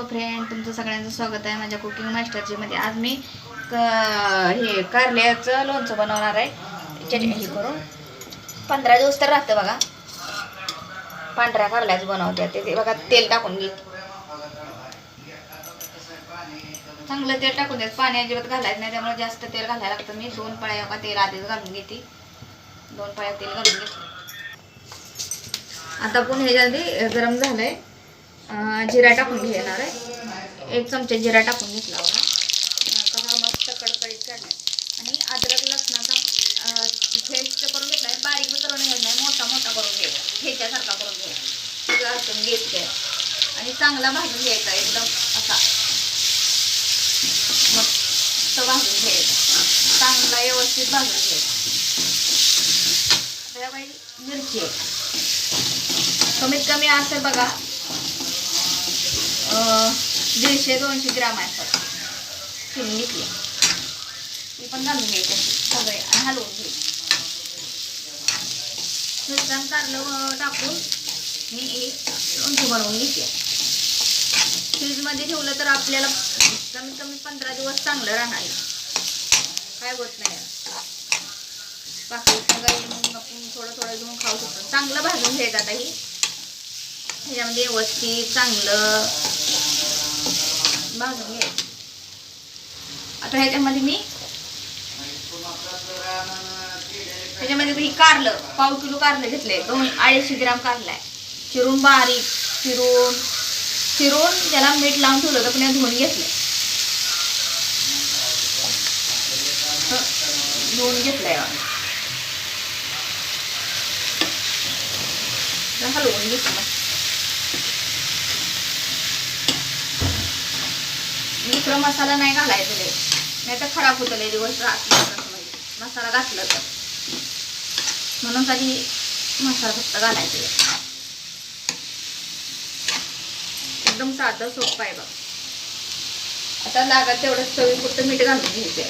Friend, तुमचं सगळ्यांचं स्वागत आहे माझ्या कुकिंग मास्टरची मध्ये. आज मी हे कारल्याचं लोणचं बनवणार आहे. हे करून 15 दिवस तर राहतं बघा. पांढऱ्या कारल्याचं बनवते ते बघा. तेल टाकून घे, चांगलं तेल टाकून द्यायचं. पाणी अजिबात घालायचं नाही, त्यामुळे जास्त तेल घालायला लागतं. मी 2 पळ्या का तेल आधीच घालून घेते. 2 पळ्या तेल घालून घेतलं. आता आपण ह्याच्यामध्ये गरम झालंय, जिरा टाकून घेणार आहे. 1 चमचा जिरा टाकून घेतला बघा. कसा मस्त कडकडीत काढलाय. आणि अद्रक लसणाचा पेस्ट करून घेतलाय. बारीक करून घ्यायचा नाही, मोठा मोठा करून घ्यायचा, ठेच्यासारखा करून घ्यायचा. सगळं असं घेतलंय आणि चांगला भाजून घ्यायचा. एकदम असा मस्त भाजून घ्यायचा, चांगला व्यवस्थित भाजून घ्यायचा. आता बाई मिरची आहे, कमीत कमी असेल बघा 150-200 ग्राम आहे. चिरून घेतली, ती पण घालून घ्यायची सगळे आणि हलवून घ्यायची. मिरच्या कारलं टाकून मी हे लोणचं बनवून घेते. फ्रीजमध्ये ठेवलं तर आपल्याला कमीत कमी 15 दिवस चांगलं राहणार आहे, काय होत नाही. बाकी सगळं मग आपण थोडं थोडं घेऊन खाऊ शकतो. चांगलं भाजून घ्यायचं. आता ही ह्याच्यामध्ये व्यवस्थित चांगलं भाजून घ्यायचं. आता ह्याच्यामध्ये मी ही कारलं 1/2 किलो कारलं घेतलंय. 250 ग्राम कारलं आहे. चिरून बारीक चिरून त्याला मीठ लावून ठेवलं तर पुन्हा धुवून घेतलंय. धुवून घेतलंय, हलवून घेतलं. दुसरा मसाला नाही घालायचा, नाही तर खराब होतं लय दिवस मसाला घातला तर. म्हणून साठी मसाला फक्त घालायचा. एकदम साधं सोपं आहे बघ. आता लागत तेवढं चवीपुरतं मीठ घालून घ्यायचं.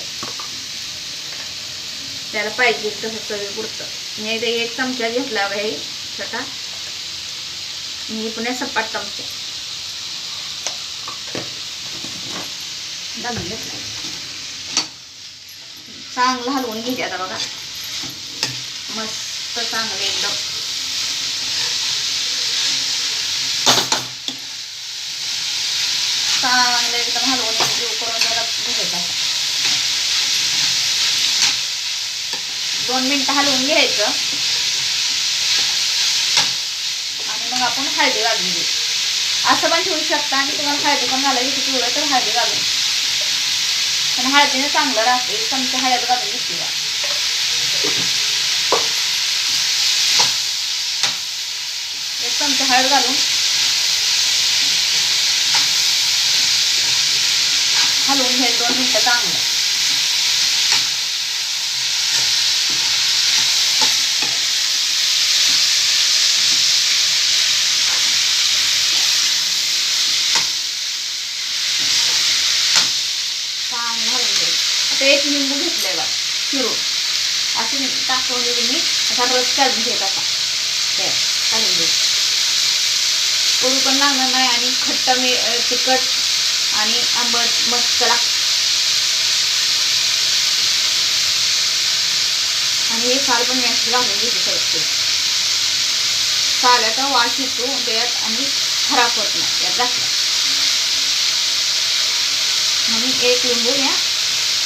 त्याला पाहिजे तसं चवीपुरतं. मी इथे 1 चमचा घेतला आहे छोटा, मी पुन्हा सपाट चमचा घालून घेतला. चांगलं हलवून घ्यायचे. आता बघा मस्त चांगलं एकदम चांगलं एकदम हलवून करून जरा घ्यायचा. 2 मिनिटं हलवून घ्यायचं आणि मग आपण हळदी घालून घेऊ. असं पण ठेवू शकता आणि तुम्हाला हळदी पण घालायची ठेवलं तर हळदी घालून, पण हळदीने चांगलं राहते. 1 चमचा हळद घालून घेतली. 1 चमचा हळद घालून हलवून घ्यायचं 2 मिनिटं चांगलं. आता 1 लिंबू घेतलंय बघा चिरून, असे टाकून मी असा रस काढून घ्यायचा. असा काढून घ्यायचा. कडू पण लागणार नाही आणि तिखट आणि आंबट मस्त लागतं. आणि हे साल पण मी घालून घेते सगळं. साल्याचा वास येतो त्यात आणि खराब होत नाही त्यात घातला म्हणून 1 लिंबू या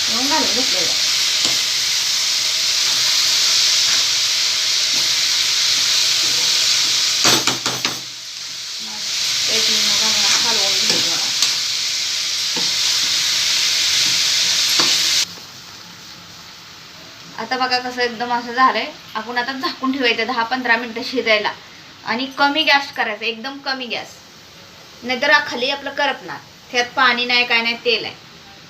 म्हणून घालून घेतलेलं. एक लिंबू घालून हलवून घ्यायचं. आता बघा कसं एकदम असं झालंय. आपण आता झाकून ठेवायचं 10-15 मिनिटं शिजायला आणि कमी गॅस करायचा, एकदम कमी गॅस, नाहीतर खाली आपलं करपणार. त्यात पाणी नाही, काय नाही, तेल आहे.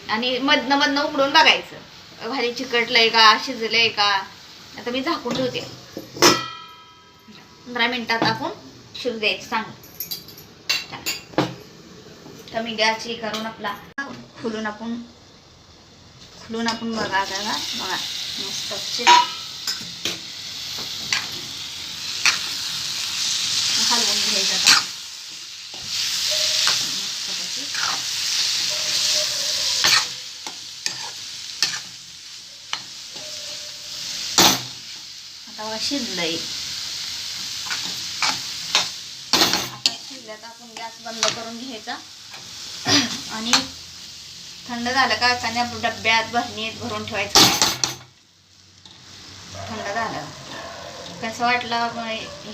आणि मधनं उघडून बघायचं भाजी चिकटलंय का, शिजलंय का. आता मी झाकून ठेवते. 15 मिनिटात आपण शिजू द्यायचं चांगलं. कमी गॅस हे करून आपला खुलून आपण बघा मस्त हलवून घ्यायचं. आता शिजलंय. आता शिजल्यात आपण गॅस बंद करून घ्यायचा आणि थंड झालं का आणि आपण डब्यात भरणीत भरून ठेवायचं. थंड झालं. कसं वाटलं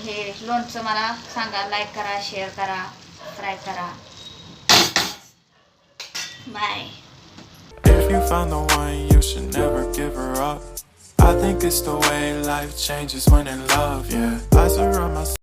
हे लोणचं मला सांगा. लाईक करा, शेअर करा, सबस्क्राईब करा. Bye. If you found the one, you should never give her up. I think it's the way life changes when in love, yeah. I surround myself